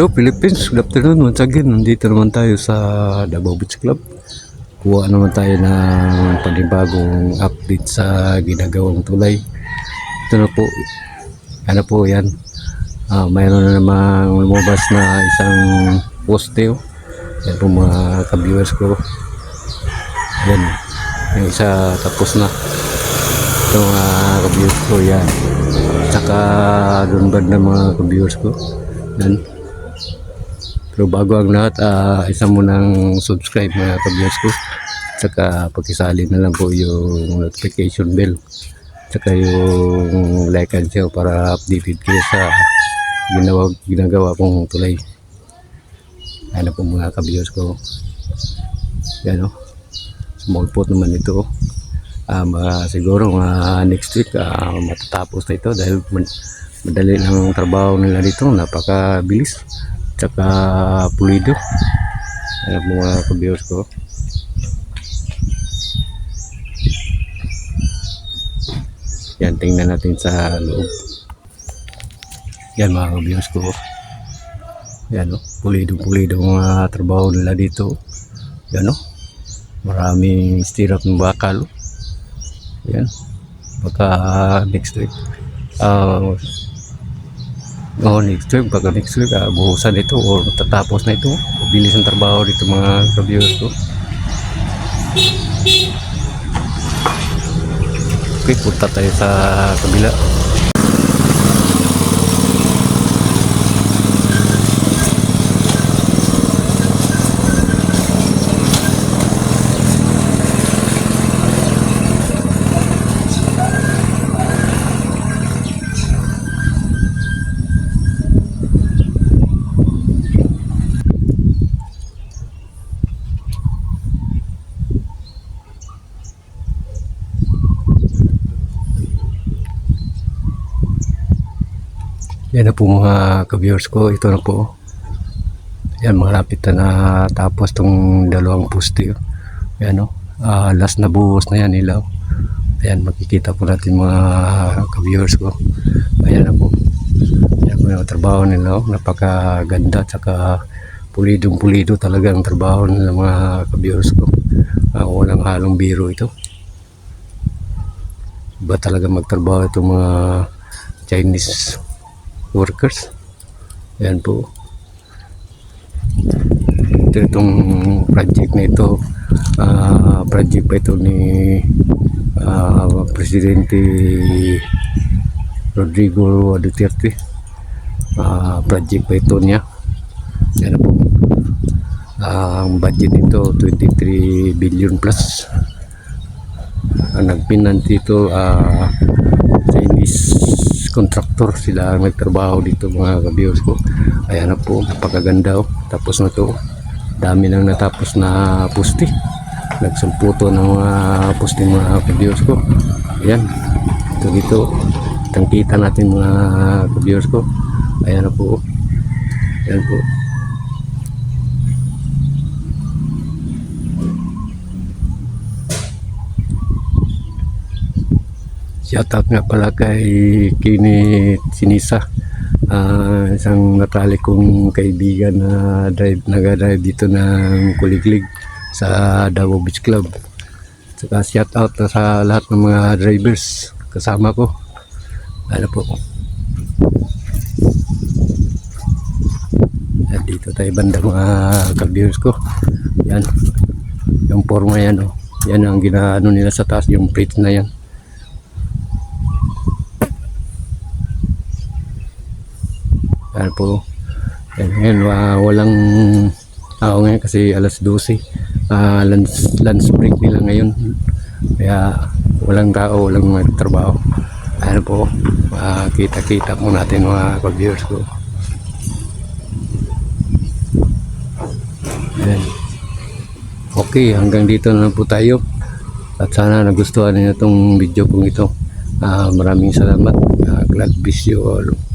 Hello Philippines, good afternoon once again. Nandito naman tayo sa Davao Beach Club. Kuha naman tayo ng panibagong update sa ginagawang tulay. Ito na po, ano po yan. Mayroon na namang lumabas na isang poste. Yan po mga ka-viewers ko. Yan, yung isa tapos na. Ito mga ka-viewers ko yan. Saka doon ba na mga ka-viewers ko. Yan. Pero bago ang lahat, isa mo nang subscribe mga ka-viewers ko. Saka pakisali na lang po yung notification bell. Saka yung like and share para updated kayo sa ginagawa kong tulay. Ano po mga ka-viewers ko. Yan o. Small pot naman ito. Siguro next week matatapos na ito dahil madali ng trabaho nila dito. Napakabilis. Tsaka pulido. Ano po mga ka-viewers ko. Yan, tingnan natin sa loob. Yan mga ka-viewers ko. Yan o, pulido mga trabaho nila dito. Yan o, maraming stirrup ng bakal. Yan, baka next week baka next week buhusan ito o tatapos na ito. Bilis ang trabaho dito mga ka-viewers ko. Okay, punta tayo sa kabila. Yan na po mga ka-viewers ko. Ito na po. Yan, malapit na tapos tong dalawang poste. Yan o. Last na buhos na yan ilaw. Ayan, makikita po natin mga ka-viewers ko. Ayan na po. Yan po yung trabaho nila. Napakaganda. Tsaka pulido talaga ang trabaho nila mga ka-viewers ko. Walang halong biro ito. Iba talaga magtrabaho itong mga Chinese workers. Ayan po. Itong project na ito, project pa ito ni Presidente Rodrigo Duterte. Project pa ito niya. Ayan po. Ang budget nito 23 billion plus. Ang nagpinanti ito Chinese contractor, sila ang nagtrabaho dito mga ka-viewers ko. Ayan na po, napakaganda. Tapos na to, dami nang natapos na poste. Nagsamputo ng mga poste mga ka-viewers ko. Ayan, ito dito tangkita natin mga ka-viewers ko. Ayan na po. Ayan po. Shoutout nga pala kay Kini Sinisa, isang natalik kong kaibigan na nag-drive dito ng Kuliglig sa Davao Beach Club. Saka shoutout sa lahat ng mga drivers kasama ko. Ano po. At dito tayo banda mga ka-viewers ko. Yan. Yung forma yan o. Yan ang ginaano nila sa taas, yung plate na yan. Ano po. Yan, walang tao ngayon kasi alas 12. Lunch break nila ngayon. Kaya walang tao, walang magtrabaho. Ano po. Kita-kita mo natin mga ka-viewers ko. Yan. Okay, hanggang dito na po tayo. At sana nagustuhan niyo itong video kong ito. Maraming salamat. God bless you all.